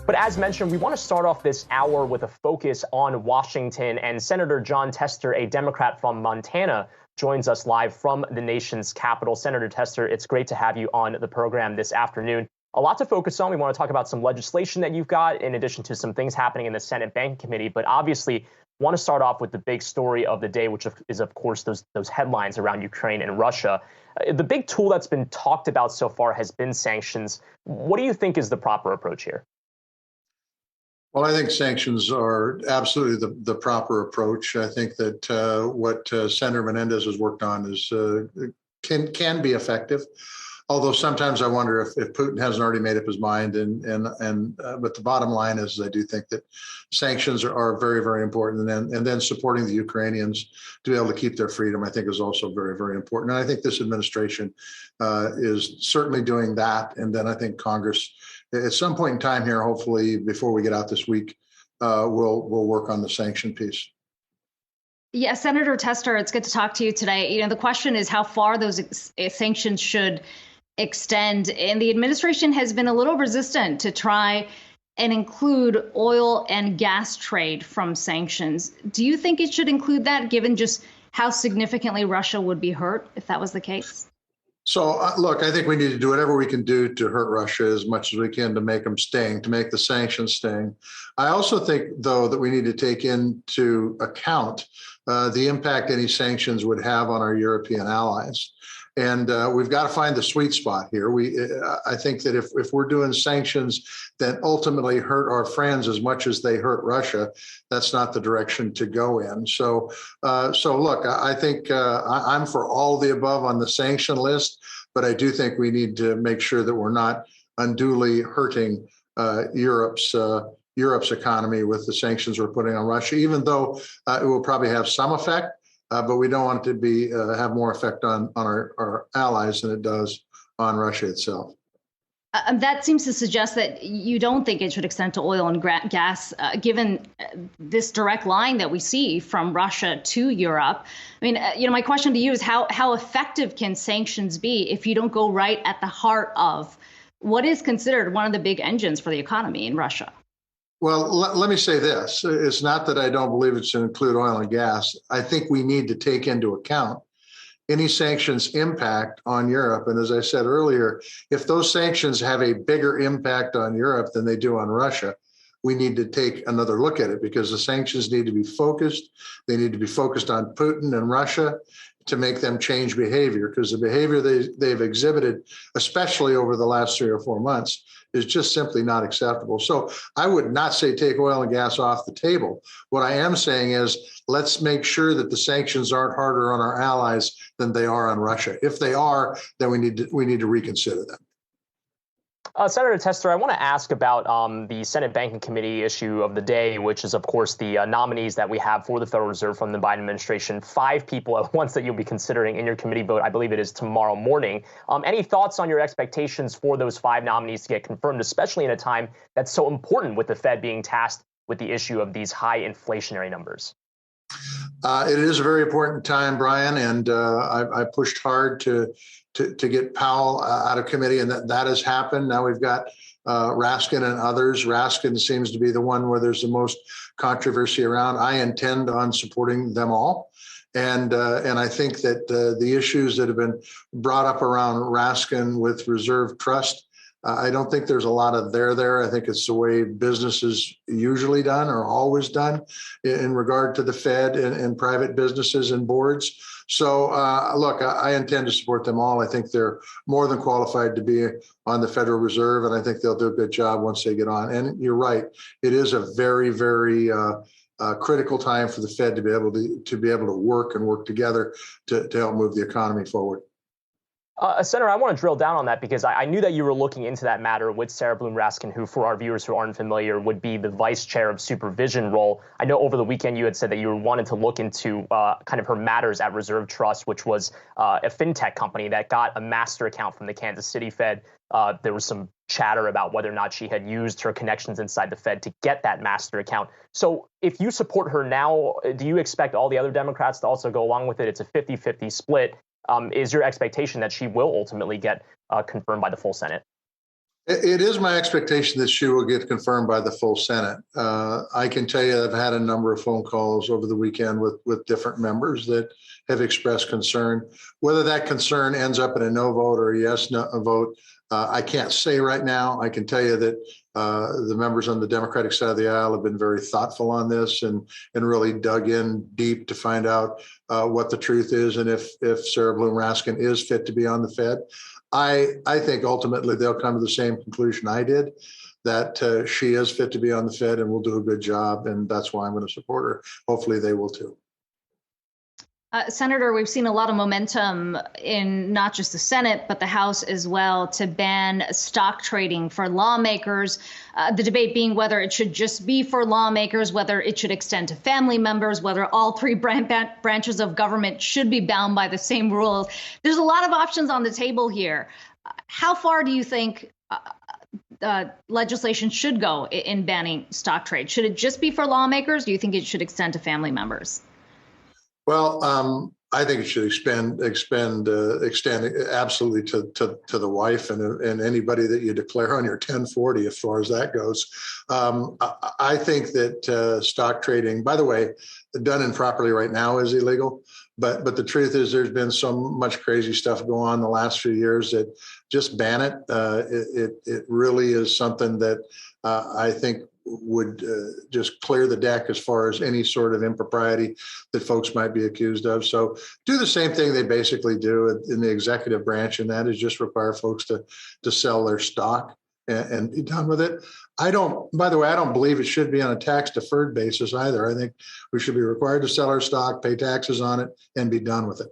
But as mentioned, we want to start off this hour with a focus on Washington, and Senator Jon Tester, a Democrat from Montana, joins us live from the nation's capital. Senator Tester, it's great to have you on the program this afternoon. A lot to focus on. We want to talk about some legislation that you've got, in addition to some things happening in the Senate Banking Committee. But obviously, want to start off with the big story of the day, which is, of course, those headlines around Ukraine and Russia. The big tool that's been talked about so far has been sanctions. What do you think is the proper approach here? Well, I think sanctions are absolutely the proper approach. I think that what Senator Menendez has worked on is can be effective. Although sometimes I wonder if Putin hasn't already made up his mind. But the bottom line is I do think that sanctions are very, very important. And then supporting the Ukrainians to be able to keep their freedom, I think, is also very, very important. And I think this administration is certainly doing that. And then I think Congress, at some point in time here, hopefully before we get out this week, we'll work on the sanction piece. Yeah, Senator Tester, it's good to talk to you today. The question is how far those sanctions should extend. And the administration has been a little resistant to try and include oil and gas trade from sanctions. Do you think it should include that, given just how significantly Russia would be hurt if that was the case? So, look, I think we need to do whatever we can do to hurt Russia as much as we can to make them sting, to make the sanctions sting. I also think, though, that we need to take into account the impact any sanctions would have on our European allies. And we've got to find the sweet spot here. I think that if we're doing sanctions that ultimately hurt our friends as much as they hurt Russia, that's not the direction to go in. So look, I think I'm for all the above on the sanction list, but I do think we need to make sure that we're not unduly hurting Europe's economy with the sanctions we're putting on Russia, even though it will probably have some effect. But we don't want it to be have more effect on our allies than it does on Russia itself. That seems to suggest that you don't think it should extend to oil and gas, given this direct line that we see from Russia to Europe. I mean, my question to you is how effective can sanctions be if you don't go right at the heart of what is considered one of the big engines for the economy in Russia? Well, let me say this. It's not that I don't believe it should include oil and gas. I think we need to take into account any sanctions impact on Europe. And as I said earlier, if those sanctions have a bigger impact on Europe than they do on Russia, we need to take another look at it, because the sanctions need to be focused. They need to be focused on Putin and Russia to make them change behavior, because the behavior they've exhibited, especially over the last 3 or 4 months, is just simply not acceptable. So I would not say take oil and gas off the table. What I am saying is let's make sure that the sanctions aren't harder on our allies than they are on Russia. If they are, then we need to reconsider them. Senator Tester, I want to ask about the Senate Banking Committee issue of the day, which is, of course, the nominees that we have for the Federal Reserve from the Biden administration. 5 people at once that you'll be considering in your committee vote. I believe it is tomorrow morning. Any thoughts on your expectations for those 5 nominees to get confirmed, especially in a time that's so important with the Fed being tasked with the issue of these high inflationary numbers? It is a very important time, Brian, and I pushed hard to get Powell out of committee, and that has happened. Now we've got Raskin and others. Raskin seems to be the one where there's the most controversy around. I intend on supporting them all. And I think that the issues that have been brought up around Raskin with reserve trust, I don't think there's a lot of there. I think it's the way business is usually done or always done in regard to the Fed and private businesses and boards. So, look, I intend to support them all. I think they're more than qualified to be on the Federal Reserve, and I think they'll do a good job once they get on. And you're right. It is a very, very critical time for the Fed to be able to work together to help move the economy forward. Senator, I want to drill down on that because I knew that you were looking into that matter with Sarah Bloom Raskin, who, for our viewers who aren't familiar, would be the vice chair of supervision role. I know over the weekend you had said that you wanted to look into kind of her matters at Reserve Trust, which was a fintech company that got a master account from the Kansas City Fed. There was some chatter about whether or not she had used her connections inside the Fed to get that master account. So if you support her now, do you expect all the other Democrats to also go along with it? It's a 50-50 split. Is your expectation that she will ultimately get confirmed by the full Senate? It is my expectation that she will get confirmed by the full Senate. I can tell you I've had a number of phone calls over the weekend with different members that have expressed concern. Whether that concern ends up in a no vote or a yes no vote, I can't say right now. I can tell you that the members on the Democratic side of the aisle have been very thoughtful on this and really dug in deep to find out what the truth is and if Sarah Bloom Raskin is fit to be on the Fed. I think ultimately they'll come to the same conclusion I did, that she is fit to be on the Fed and will do a good job. And that's why I'm going to support her. Hopefully they will too. Senator, we've seen a lot of momentum in not just the Senate, but the House as well to ban stock trading for lawmakers. The debate being whether it should just be for lawmakers, whether it should extend to family members, whether all three branches of government should be bound by the same rules. There's a lot of options on the table here. How far do you think legislation should go in banning stock trade? Should it just be for lawmakers? Do you think it should extend to family members? Well, I think it should extend absolutely to the wife and anybody that you declare on your 1040 as far as that goes. I think that stock trading, by the way, done improperly right now is illegal. But the truth is there's been so much crazy stuff going on the last few years that just ban it. It really is something that I think would just clear the deck as far as any sort of impropriety that folks might be accused of. So do the same thing they basically do in the executive branch, and that is just require folks to sell their stock and be done with it. By the way, I don't believe it should be on a tax deferred basis either. I think we should be required to sell our stock, pay taxes on it, and be done with it.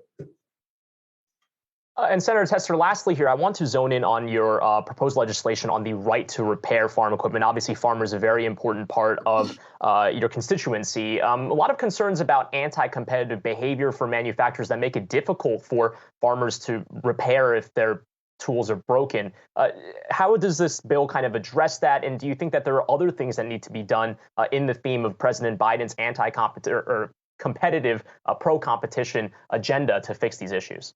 And Senator Tester, lastly here, I want to zone in on your proposed legislation on the right to repair farm equipment. Obviously, farmers are a very important part of your constituency. A lot of concerns about anti-competitive behavior for manufacturers that make it difficult for farmers to repair if their tools are broken. How does this bill kind of address that? And do you think that there are other things that need to be done in the theme of President Biden's competitive pro-competition agenda to fix these issues?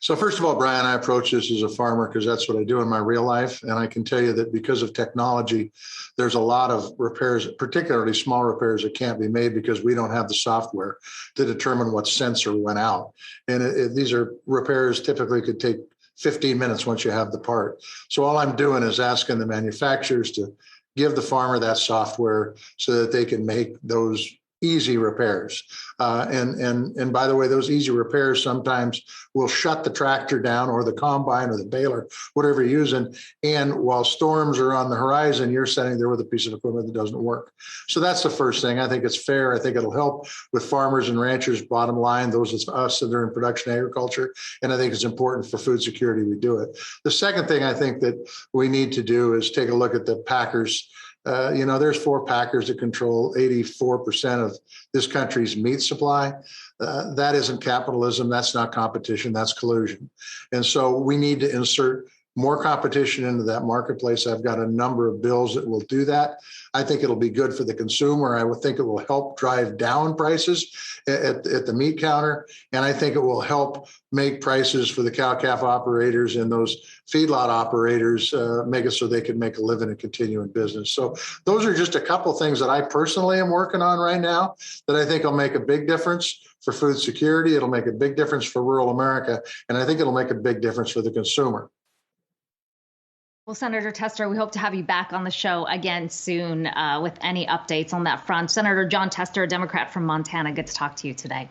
So first of all, Brian, I approach this as a farmer because that's what I do in my real life. And I can tell you that because of technology, there's a lot of repairs, particularly small repairs, that can't be made because we don't have the software to determine what sensor went out. And these are repairs typically could take 15 minutes once you have the part. So all I'm doing is asking the manufacturers to give the farmer that software so that they can make those easy repairs. And by the way, those easy repairs sometimes will shut the tractor down or the combine or the baler, whatever you're using. And while storms are on the horizon, you're sitting there with a piece of equipment that doesn't work. So that's the first thing. I think it's fair. I think it'll help with farmers and ranchers, bottom line, those of us that are in production agriculture. And I think it's important for food security we do it. The second thing I think that we need to do is take a look at the packers. There's 4 packers that control 84% of this country's meat supply. That isn't capitalism. That's not competition. That's collusion. And so we need to insert more competition into that marketplace. I've got a number of bills that will do that. I think it'll be good for the consumer. I would think it will help drive down prices at the meat counter. And I think it will help make prices for the cow-calf operators and those feedlot operators make it so they can make a living and continue in business. So those are just a couple things that I personally am working on right now that I think will make a big difference for food security. It'll make a big difference for rural America. And I think it'll make a big difference for the consumer. Well, Senator Tester, we hope to have you back on the show again soon with any updates on that front. Senator Jon Tester, a Democrat from Montana, good to talk to you today.